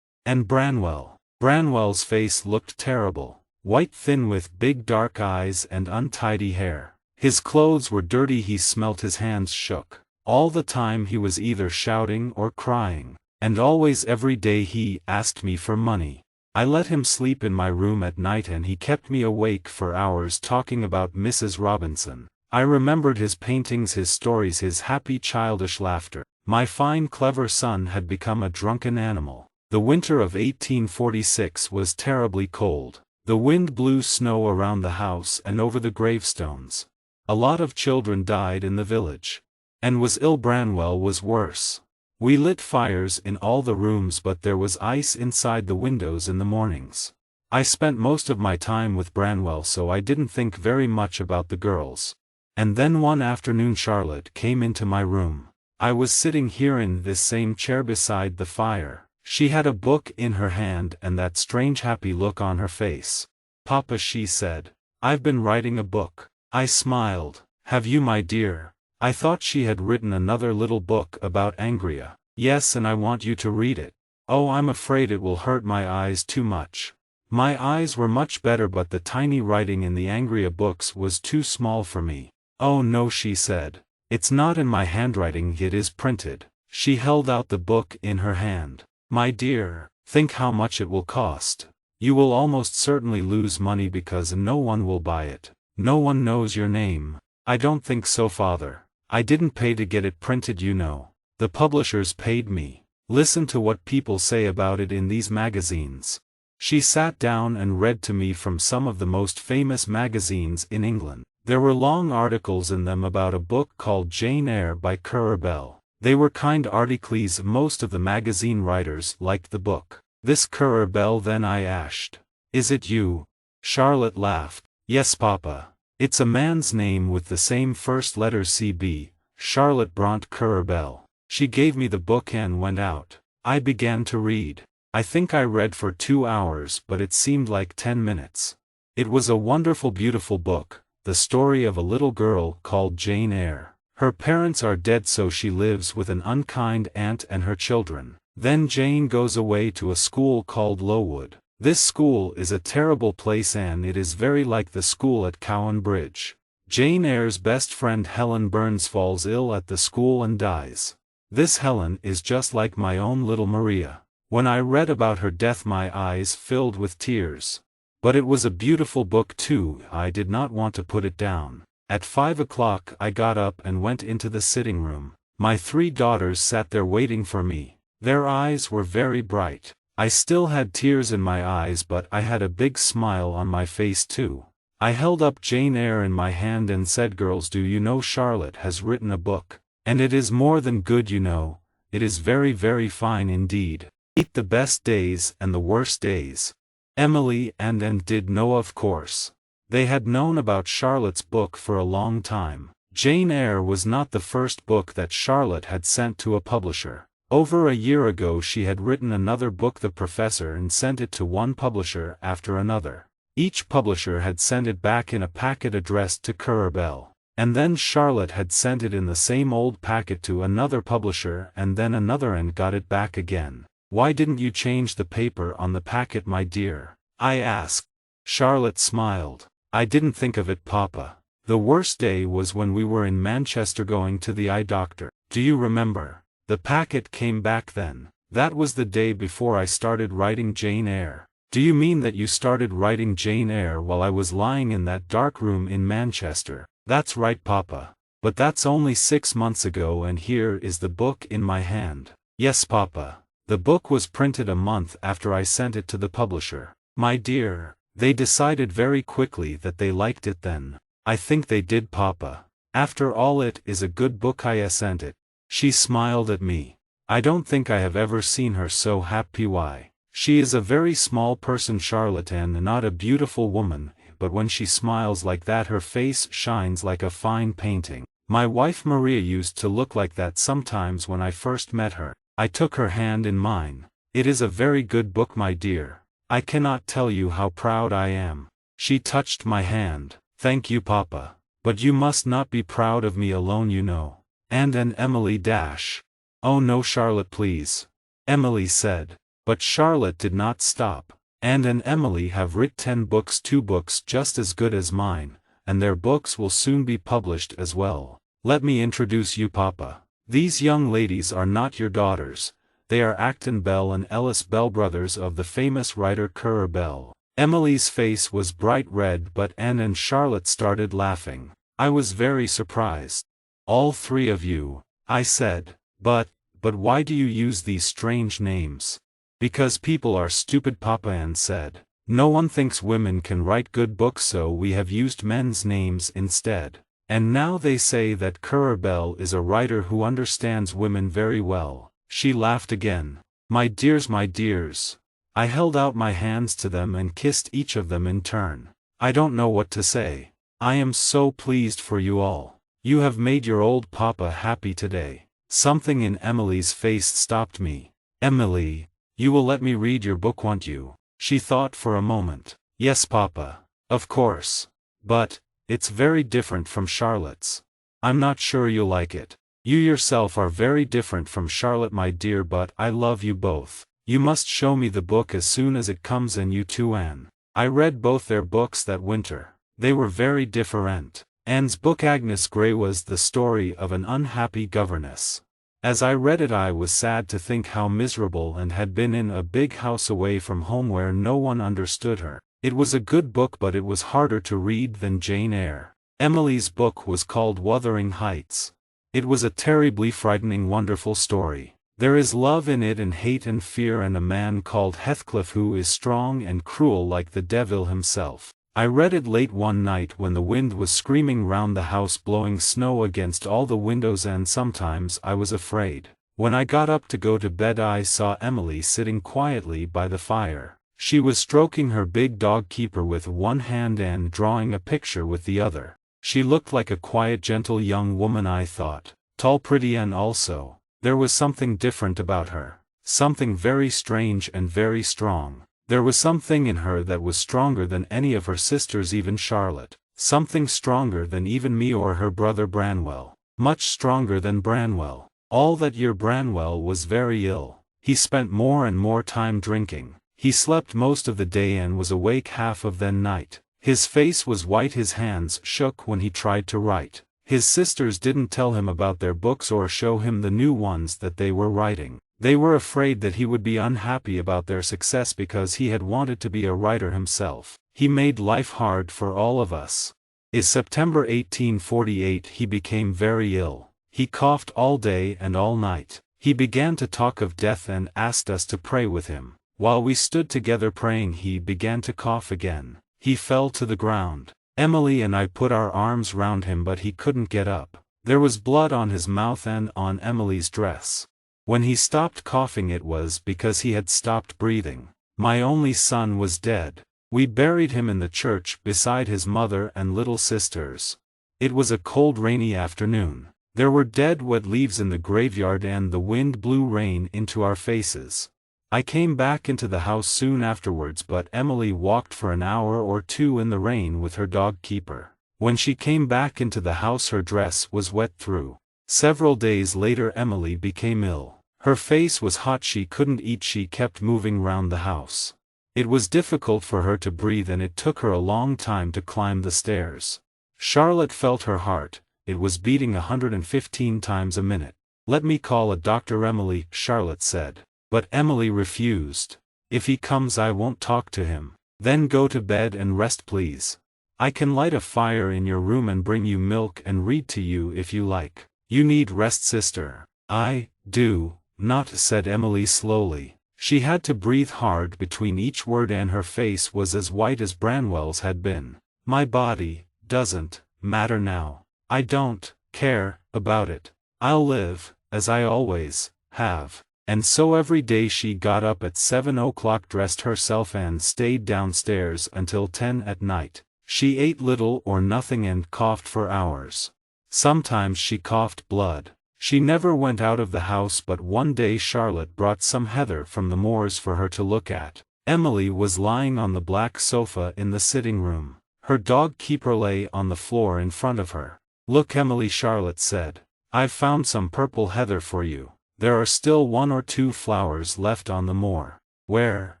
and Branwell. Branwell's face looked terrible. White, thin, with big dark eyes and untidy hair. His clothes were dirty, he smelt, his hands shook. All the time he was either shouting or crying. And always, every day, he asked me for money. I let him sleep in my room at night and he kept me awake for hours talking about Mrs. Robinson. I remembered his paintings, his stories, his happy childish laughter. My fine clever son had become a drunken animal. The winter of 1846 was terribly cold. The wind blew snow around the house and over the gravestones. A lot of children died in the village. And was ill. Branwell was worse. We lit fires in all the rooms, but there was ice inside the windows in the mornings. I spent most of my time with Branwell, so I didn't think very much about the girls. And then one afternoon Charlotte came into my room. I was sitting here in this same chair beside the fire. She had a book in her hand and that strange happy look on her face. "Papa," she said, "I've been writing a book." I smiled. "Have you, my dear?" I thought she had written another little book about Angria. "Yes, and I want you to read it." "Oh, I'm afraid it will hurt my eyes too much." My eyes were much better, but the tiny writing in the Angria books was too small for me. "Oh no," she said. "It's not in my handwriting, it is printed." She held out the book in her hand. "My dear, think how much it will cost. You will almost certainly lose money because no one will buy it. No one knows your name." "I don't think so, Father. I didn't pay to get it printed, you know. The publishers paid me. Listen to what people say about it in these magazines." She sat down and read to me from some of the most famous magazines in England. There were long articles in them about a book called Jane Eyre by Currer. They were kind articles. Most of the magazine writers liked the book. "This Currer, then?" I asked. "Is it you?" Charlotte laughed. "Yes, Papa. It's a man's name with the same first letters, C.B., Charlotte Bronte Currer." She gave me the book and went out. I began to read. I think I read for 2 hours, but it seemed like 10 minutes. It was a wonderful, beautiful book, the story of a little girl called Jane Eyre. Her parents are dead, so she lives with an unkind aunt and her children. Then Jane goes away to a school called Lowood. This school is a terrible place and it is very like the school at Cowan Bridge. Jane Eyre's best friend Helen Burns falls ill at the school and dies. This Helen is just like my own little Maria. When I read about her death my eyes filled with tears. But it was a beautiful book too. I did not want to put it down. At 5 o'clock I got up and went into the sitting room. My 3 daughters sat there waiting for me. Their eyes were very bright. I still had tears in my eyes, but I had a big smile on my face too. I held up Jane Eyre in my hand and said, "Girls, do you know Charlotte has written a book? And it is more than good, you know. It is very, very fine indeed. Eat the best days and the worst days." Emily and did know, of course. They had known about Charlotte's book for a long time. Jane Eyre was not the first book that Charlotte had sent to a publisher. Over a year ago she had written another book, The Professor, and sent it to one publisher after another. Each publisher had sent it back in a packet addressed to Currer. And then Charlotte had sent it in the same old packet to another publisher and then another and got it back again. "Why didn't you change the paper on the packet, my dear?" I asked. Charlotte smiled. "I didn't think of it, Papa. The worst day was when we were in Manchester going to the eye doctor. Do you remember? The packet came back then. That was the day before I started writing Jane Eyre." "Do you mean that you started writing Jane Eyre while I was lying in that dark room in Manchester?" "That's right, Papa. But that's only 6 months ago and here is the book in my hand." "Yes, Papa. The book was printed a month after I sent it to the publisher." "My dear, they decided very quickly that they liked it then." "I think they did, Papa. After all, it is a good book. I sent it." She smiled at me. I don't think I have ever seen her so happy. Why? She is a very small person, Charlotte, and not a beautiful woman, but when she smiles like that her face shines like a fine painting. My wife Maria used to look like that sometimes when I first met her. I took her hand in mine. "It is a very good book, my dear. I cannot tell you how proud I am." She touched my hand. "Thank you, Papa. But you must not be proud of me alone, you know. And Emily dash." "Oh no, Charlotte, please," Emily said. But Charlotte did not stop. "And Emily have writ 10 books, 2 books just as good as mine, and their books will soon be published as well. Let me introduce you, Papa. These young ladies are not your daughters. They are Acton Bell and Ellis Bell, brothers of the famous writer Currer Bell." Emily's face was bright red, but Anne and Charlotte started laughing. I was very surprised. "All 3 of you," I said. But why do you use these strange names?" "Because people are stupid, Papa," Anne said. "No one thinks women can write good books, so we have used men's names instead. And now they say that Currer Bell is a writer who understands women very well." She laughed again. My dears, my dears." I held out my hands to them and kissed each of them in turn. "I don't know what to say. I am so pleased for you all. You have made your old Papa happy today." Something in Emily's face stopped me. "Emily, you will let me read your book, won't you?" She thought for a moment. "Yes, Papa. Of course. But it's very different from Charlotte's. I'm not sure you'll like it. You yourself are very different from Charlotte, my dear, but I love you both. You must show me the book as soon as it comes, and you too, Anne." I read both their books that winter. They were very different. Anne's book, Agnes Grey, was the story of an unhappy governess. As I read it I was sad to think how miserable and had been in a big house away from home where no one understood her. It was a good book, but it was harder to read than Jane Eyre. Emily's book was called Wuthering Heights. It was a terribly frightening, wonderful story. There is love in it and hate and fear and a man called Heathcliff who is strong and cruel like the devil himself. I read it late one night when the wind was screaming round the house, blowing snow against all the windows, and sometimes I was afraid. When I got up to go to bed I saw Emily sitting quietly by the fire. She was stroking her big dog Keeper with one hand and drawing a picture with the other. She looked like a quiet, gentle young woman, I thought. Tall, pretty, and also, there was something different about her. Something very strange and very strong. There was something in her that was stronger than any of her sisters, even Charlotte. Something stronger than even me or her brother Branwell. Much stronger than Branwell. All that year Branwell was very ill. He spent more and more time drinking. He slept most of the day and was awake half of the night. His face was white, his hands shook when he tried to write. His sisters didn't tell him about their books or show him the new ones that they were writing. They were afraid that he would be unhappy about their success because he had wanted to be a writer himself. He made life hard for all of us. In September 1848 he became very ill. He coughed all day and all night. He began to talk of death and asked us to pray with him. While we stood together praying he began to cough again. He fell to the ground. Emily and I put our arms round him, but he couldn't get up. There was blood on his mouth and on Emily's dress. When he stopped coughing it was because he had stopped breathing. My only son was dead. We buried him in the church beside his mother and little sisters. It was a cold, rainy afternoon. There were dead wet leaves in the graveyard and the wind blew rain into our faces. I came back into the house soon afterwards, but Emily walked for an hour or two in the rain with her dog Keeper. When she came back into the house her dress was wet through. Several days later Emily became ill. Her face was hot, she couldn't eat, she kept moving round the house. It was difficult for her to breathe and it took her a long time to climb the stairs. Charlotte felt her heart. It was beating 115 times a minute. "Let me call a doctor, Emily," Charlotte said. But Emily refused. "If he comes I won't talk to him." "Then go to bed and rest, please. I can light a fire in your room and bring you milk and read to you if you like." "You need rest, sister." "I do not," said Emily slowly. She had to breathe hard between each word and her face was as white as Branwell's had been. "My body doesn't matter now. I don't care about it. I'll live, as I always have." And so every day she got up at 7 o'clock, dressed herself and stayed downstairs until 10 at night. She ate little or nothing and coughed for hours. Sometimes she coughed blood. She never went out of the house, but one day Charlotte brought some heather from the moors for her to look at. Emily was lying on the black sofa in the sitting room. Her dog Keeper lay on the floor in front of her. "Look, Emily," Charlotte said. "I've found some purple heather for you. There are still 1 or 2 flowers left on the moor." "Where?"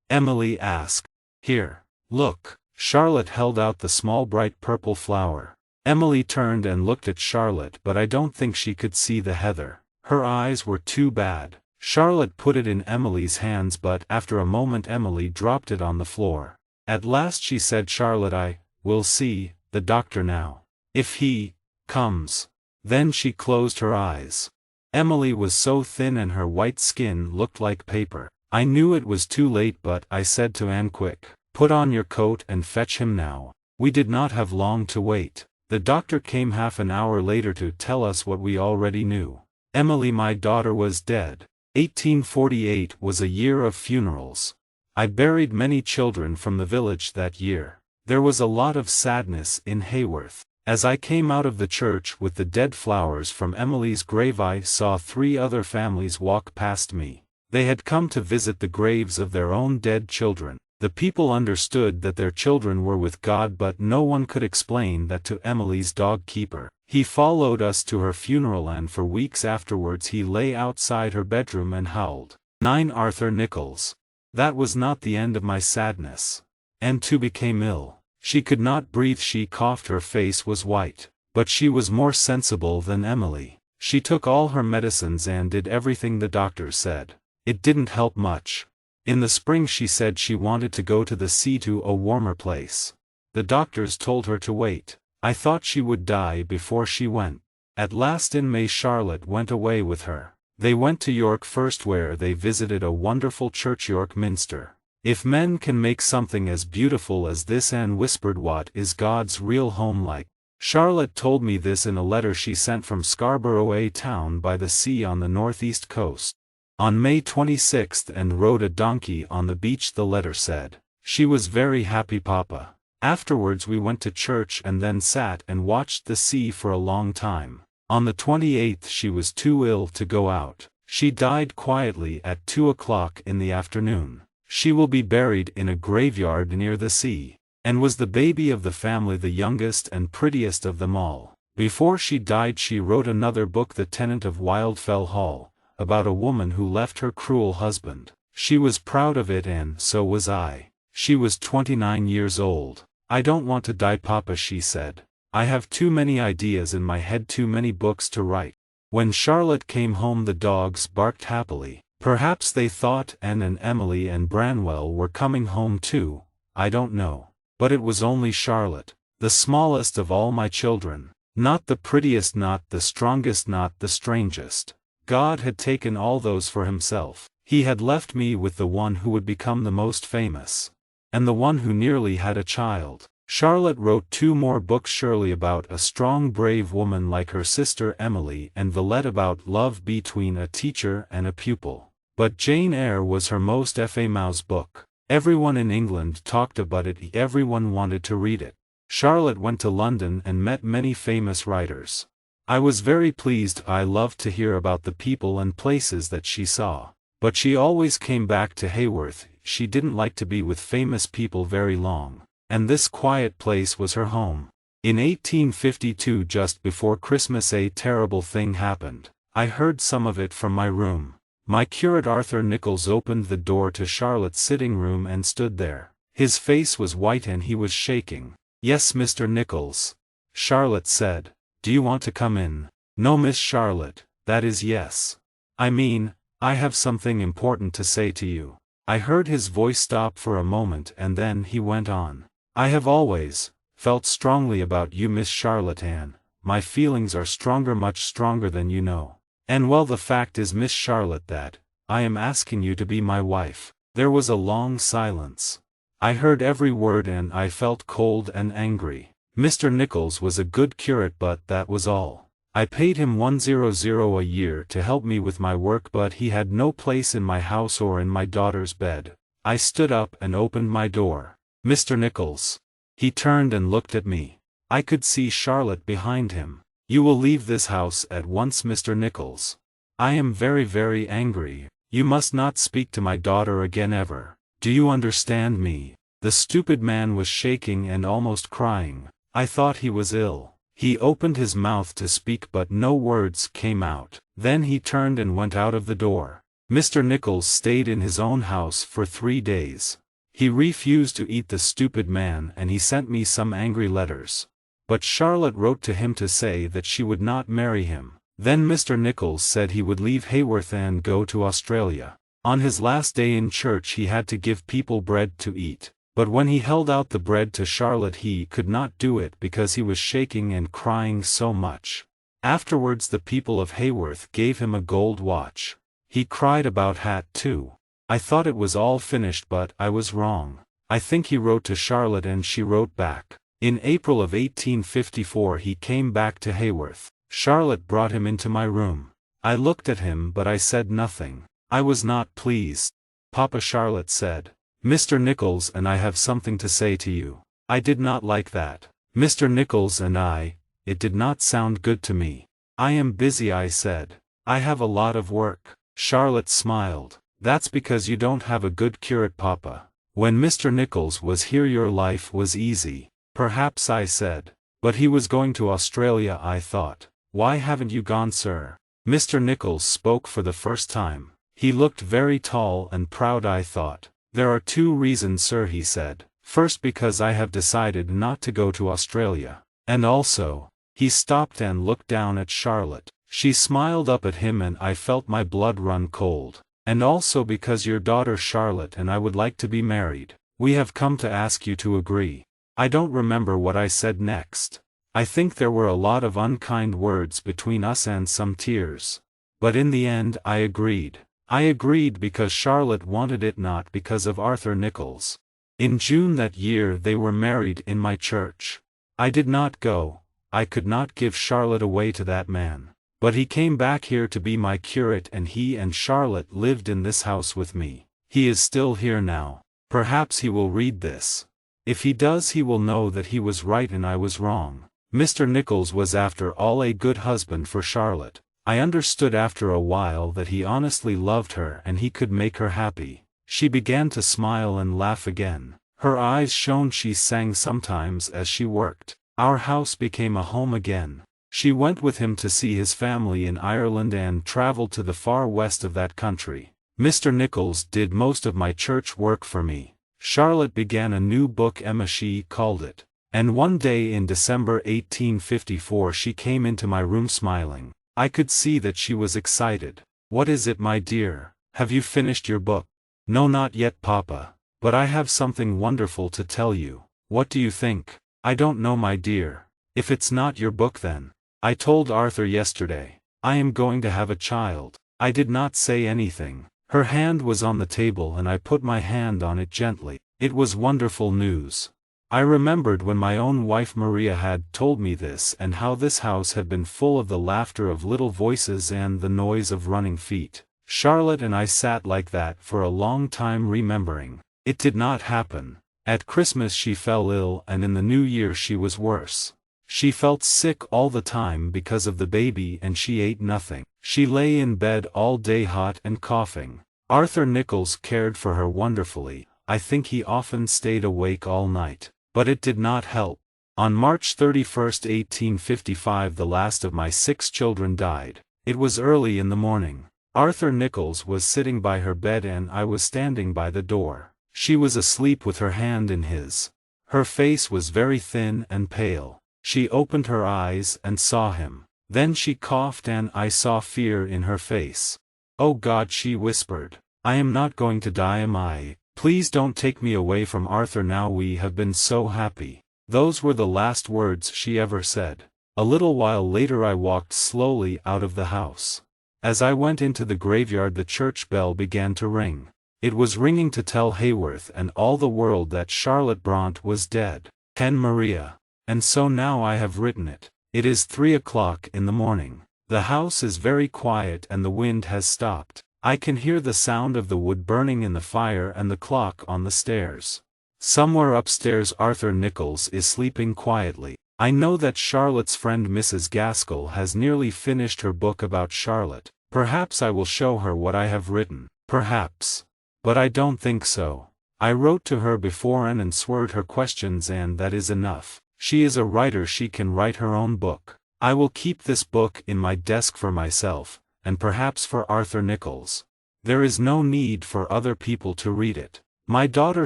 Emily asked. "Here. Look." Charlotte held out the small bright purple flower. Emily turned and looked at Charlotte, but I don't think she could see the heather. Her eyes were too bad. Charlotte put it in Emily's hands, but after a moment Emily dropped it on the floor. At last she said, "Charlotte, I will see the doctor now. If he comes." Then she closed her eyes. Emily was so thin and her white skin looked like paper. I knew it was too late, but I said to Anne, "Quick, put on your coat and fetch him now." We did not have long to wait. The doctor came half an hour later to tell us what we already knew. Emily, my daughter, was dead. 1848 was a year of funerals. I buried many children from the village that year. There was a lot of sadness in Haworth. As I came out of the church with the dead flowers from Emily's grave, I saw 3 other families walk past me. They had come to visit the graves of their own dead children. The people understood that their children were with God, but no one could explain that to Emily's dog Keeper. He followed us to her funeral, and for weeks afterwards he lay outside her bedroom and howled. 9 Arthur Nicholls. That was not the end of my sadness. Anne too became ill. She could not breathe, she coughed, her face was white. But she was more sensible than Emily. She took all her medicines and did everything the doctors said. It didn't help much. In the spring she said she wanted to go to the sea, to a warmer place. The doctors told her to wait. I thought she would die before she went. At last in May Charlotte went away with her. They went to York first, where they visited a wonderful church, York Minster. "If men can make something as beautiful as this," Anne whispered, "what is God's real home like?" Charlotte told me this in a letter she sent from Scarborough, a town by the sea on the northeast coast, on May 26, and rode a donkey on the beach. The letter said, "She was very happy, Papa." Afterwards we went to church and then sat and watched the sea for a long time. On the 28th she was too ill to go out. She died quietly at 2 o'clock in the afternoon. She will be buried in a graveyard near the sea, and was the baby of the family, the youngest and prettiest of them all. Before she died she wrote another book, The Tenant of Wildfell Hall, about a woman who left her cruel husband. She was proud of it, and so was I. She was 29 years old. "I don't want to die, Papa," she said. "I have too many ideas in my head, too many books to write." When Charlotte came home the dogs barked happily. Perhaps they thought Anne and Emily and Branwell were coming home too, I don't know. But it was only Charlotte, the smallest of all my children. Not the prettiest, not the strongest, not the strangest. God had taken all those for himself. He had left me with the one who would become the most famous. And the one who nearly had a child. Charlotte wrote 2 more books, Shirley about a strong, brave woman like her sister Emily, and Villette about love between a teacher and a pupil. But Jane Eyre was her most famous book. Everyone in England talked about it, everyone wanted to read it. Charlotte went to London and met many famous writers. I was very pleased. I loved to hear about the people and places that she saw. But she always came back to Haworth. She didn't like to be with famous people very long, and this quiet place was her home. In 1852, just before Christmas, a terrible thing happened. I heard some of it from my room. My curate Arthur Nicholls opened the door to Charlotte's sitting room and stood there. His face was white and he was shaking. "Yes, Mr. Nicholls," Charlotte said. "Do you want to come in?" "No, Miss Charlotte, that is yes. I mean, I have something important to say to you." I heard his voice stop for a moment and then he went on. "I have always felt strongly about you, Miss Charlotte Ann. My feelings are stronger, much stronger than you know. And well, the fact is, Miss Charlotte, that I am asking you to be my wife." There was a long silence. I heard every word and I felt cold and angry. Mr. Nicholls was a good curate, but that was all. I paid him $100 a year to help me with my work, but he had no place in my house or in my daughter's bed. I stood up and opened my door. "Mr. Nicholls." He turned and looked at me. I could see Charlotte behind him. "You will leave this house at once, Mr. Nicholls. I am very, very angry. You must not speak to my daughter again ever. Do you understand me?" The stupid man was shaking and almost crying. I thought he was ill. He opened his mouth to speak but no words came out. Then he turned and went out of the door. Mr. Nicholls stayed in his own house for 3 days. He refused to eat the stupid man and he sent me some angry letters. But Charlotte wrote to him to say that she would not marry him. Then Mr. Nicholls said he would leave Haworth and go to Australia. On his last day in church he had to give people bread to eat. But when he held out the bread to Charlotte he could not do it because he was shaking and crying so much. Afterwards the people of Haworth gave him a gold watch. He cried about hat too. I thought it was all finished, but I was wrong. I think he wrote to Charlotte and she wrote back. In April of 1854 he came back to Haworth. Charlotte brought him into my room. I looked at him but I said nothing. I was not pleased. "Papa," Charlotte said, "Mr. Nicholls and I have something to say to you." I did not like that. Mr. Nicholls and I, it did not sound good to me. "I am busy," I said. "I have a lot of work." Charlotte smiled. "That's because you don't have a good curate, Papa. When Mr. Nicholls was here your life was easy." "Perhaps," I said. "But he was going to Australia," I thought. "Why haven't you gone, sir?" Mr. Nicholls spoke for the first time. He looked very tall and proud, I thought. "There are 2 reasons, sir," he said. "First, because I have decided not to go to Australia. And also," he stopped and looked down at Charlotte. She smiled up at him and I felt my blood run cold. "And also because your daughter Charlotte and I would like to be married. We have come to ask you to agree." I don't remember what I said next. I think there were a lot of unkind words between us and some tears. But in the end I agreed. I agreed because Charlotte wanted it, not because of Arthur Nicholls. In June that year they were married in my church. I did not go. I could not give Charlotte away to that man. But he came back here to be my curate and he and Charlotte lived in this house with me. He is still here now. Perhaps he will read this. If he does he will know that he was right and I was wrong. Mr. Nicholls was after all a good husband for Charlotte. I understood after a while that he honestly loved her and he could make her happy. She began to smile and laugh again. Her eyes shone. She sang sometimes as she worked. Our house became a home again. She went with him to see his family in Ireland and traveled to the far west of that country. Mr. Nicholls did most of my church work for me. Charlotte began a new book, Emma she called it. And one day in December 1854 she came into my room smiling. I could see that she was excited. "What is it, my dear? Have you finished your book?" "No, not yet, Papa. But I have something wonderful to tell you." "What do you think?" "I don't know, my dear. If it's not your book then. I told Arthur yesterday. I am going to have a child." I did not say anything. Her hand was on the table and I put my hand on it gently. It was wonderful news. I remembered when my own wife Maria had told me this and how this house had been full of the laughter of little voices and the noise of running feet. Charlotte and I sat like that for a long time remembering. It did not happen. At Christmas she fell ill and in the New Year she was worse. She felt sick all the time because of the baby and she ate nothing. She lay in bed all day hot and coughing. Arthur Nicholls cared for her wonderfully. I think he often stayed awake all night. But it did not help. On March 31, 1855, the last of my 6 children died. It was early in the morning. Arthur Nicholls was sitting by her bed and I was standing by the door. She was asleep with her hand in his. Her face was very thin and pale. She opened her eyes and saw him. Then she coughed and I saw fear in her face. "Oh God," she whispered. "I am not going to die, am I? Please don't take me away from Arthur now, we have been so happy." Those were the last words she ever said. A little while later I walked slowly out of the house. As I went into the graveyard the church bell began to ring. It was ringing to tell Haworth and all the world that Charlotte Bronte was dead. Pen Maria. And so now I have written it. It is 3 o'clock in the morning. The house is very quiet and the wind has stopped. I can hear the sound of the wood burning in the fire and the clock on the stairs. Somewhere upstairs Arthur Nicholls is sleeping quietly. I know that Charlotte's friend Mrs. Gaskell has nearly finished her book about Charlotte. Perhaps I will show her what I have written. Perhaps. But I don't think so. I wrote to her before and answered her questions and that is enough. She is a writer, she can write her own book. I will keep this book in my desk for myself, and perhaps for Arthur Nicholls. There is no need for other people to read it. My daughter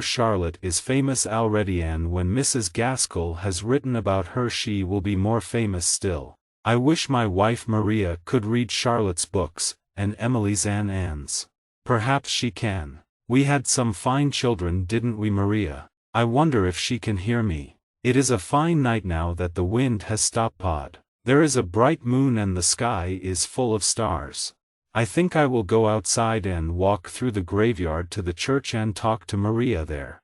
Charlotte is famous already and when Mrs. Gaskell has written about her she will be more famous still. I wish my wife Maria could read Charlotte's books, and Emily's and Anne's. Perhaps she can. We had some fine children, didn't we, Maria? I wonder if she can hear me. It is a fine night now that the wind has stopped. There is a bright moon and the sky is full of stars. I think I will go outside and walk through the graveyard to the church and talk to Maria there.